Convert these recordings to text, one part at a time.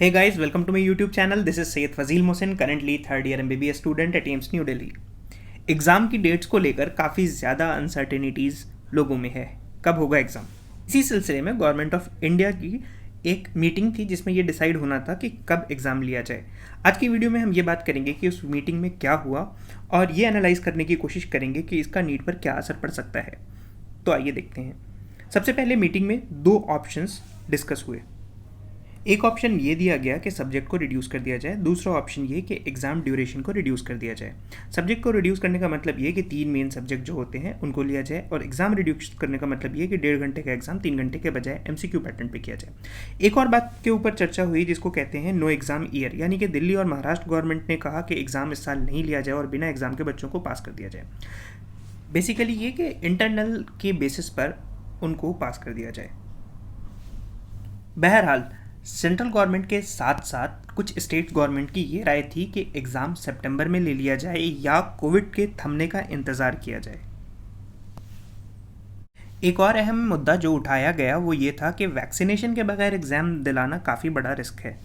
Hey guys, welcome to my YouTube channel. This is Syed Fazil Mohsin, currently third year MBBS student at AIIMS New Delhi. Exam की dates को लेकर काफ़ी ज़्यादा uncertainties लोगों में है। कब होगा एग्ज़ाम? इसी सिलसिले में गवर्नमेंट ऑफ इंडिया की एक मीटिंग थी जिसमें ये डिसाइड होना था कि कब एग्ज़ाम लिया जाए। आज की वीडियो में हम ये बात करेंगे कि उस मीटिंग में क्या हुआ और ये एनालाइज़ करने की कोशिश करेंगे कि इसका नीट पर क्या असर पड़ सकता है। तो आइए देखते हैं। सबसे पहले मीटिंग में दो ऑप्शंस डिस्कस हुए। एक ऑप्शन ये दिया गया कि सब्जेक्ट को रिड्यूस कर दिया जाए, दूसरा ऑप्शन ये कि एग्ज़ाम ड्यूरेशन को रिड्यूस कर दिया जाए। सब्जेक्ट को रिड्यूस करने का मतलब ये कि 3 मेन सब्जेक्ट जो होते हैं उनको लिया जाए, और एग्ज़ाम रिड्यूस करने का मतलब ये कि 1.5 घंटे का एग्ज़ाम 3 घंटे के बजाय MCQ पैटर्न पे किया जाए। एक और बात के ऊपर चर्चा हुई जिसको कहते हैं नो एग्ज़ाम ईयर, यानी कि दिल्ली और महाराष्ट्र गवर्नमेंट ने कहा कि एग्ज़ाम इस साल नहीं लिया जाए और बिना एग्ज़ाम के बच्चों को पास कर दिया जाए। बेसिकली ये कि इंटरनल के बेसिस पर उनको पास कर दिया जाए। बहरहाल सेंट्रल गवर्नमेंट के साथ साथ कुछ स्टेट गवर्नमेंट की ये राय थी कि एग्ज़ाम सितंबर में ले लिया जाए या कोविड के थमने का इंतज़ार किया जाए। एक और अहम मुद्दा जो उठाया गया वो ये था कि वैक्सीनेशन के बगैर एग्ज़ाम दिलाना काफ़ी बड़ा रिस्क है,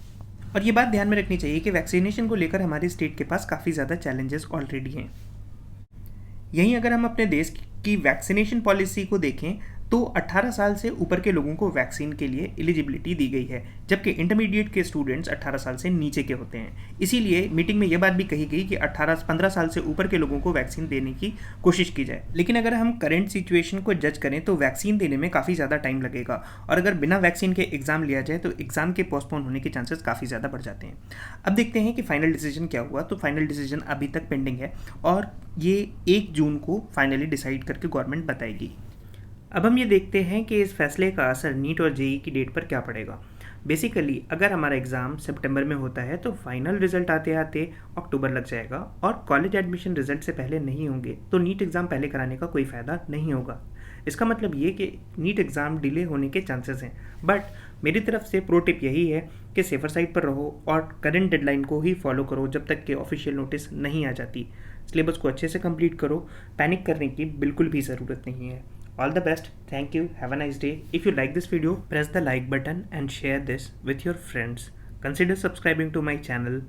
और ये बात ध्यान में रखनी चाहिए कि वैक्सीनेशन को लेकर हमारी स्टेट के पास काफ़ी ज़्यादा चैलेंजेस ऑलरेडी हैं। यहीं अगर हम अपने देश की वैक्सीनेशन पॉलिसी को देखें तो 18 साल से ऊपर के लोगों को वैक्सीन के लिए एलिजिबिलिटी दी गई है, जबकि इंटरमीडिएट के स्टूडेंट्स 18 साल से नीचे के होते हैं। इसीलिए मीटिंग में यह बात भी कही गई कि 15 साल से ऊपर के लोगों को वैक्सीन देने की कोशिश की जाए। लेकिन अगर हम करंट सिचुएशन को जज करें तो वैक्सीन देने में काफ़ी ज़्यादा टाइम लगेगा, और अगर बिना वैक्सीन के एग्ज़ाम लिया जाए तो एग्ज़ाम के पोस्टपोन होने के चांसेस काफ़ी ज़्यादा बढ़ जाते हैं। अब देखते हैं कि फाइनल डिसीजन क्या हुआ। तो फाइनल डिसीजन अभी तक पेंडिंग है और ये 1 जून को फाइनली डिसाइड करके गवर्नमेंट बताएगी। अब हम ये देखते हैं कि इस फैसले का असर नीट और जेई की डेट पर क्या पड़ेगा। बेसिकली अगर हमारा एग्ज़ाम सितंबर में होता है तो फाइनल रिजल्ट आते आते अक्टूबर लग जाएगा, और कॉलेज एडमिशन रिजल्ट से पहले नहीं होंगे तो नीट एग्ज़ाम पहले कराने का कोई फ़ायदा नहीं होगा। इसका मतलब ये कि नीट एग्ज़ाम डिले होने के चांसेस हैं। बट मेरी तरफ से प्रो टिप यही है कि सेफर साइड पर रहो और करंट डेडलाइन को ही फॉलो करो जब तक कि ऑफिशियल नोटिस नहीं आ जाती। सिलेबस को अच्छे से कंप्लीट करो, पैनिक करने की बिल्कुल भी ज़रूरत नहीं है। All the best. Thank you. Have a nice day. If you like this video, press the like button and share this with your friends. Consider subscribing to my channel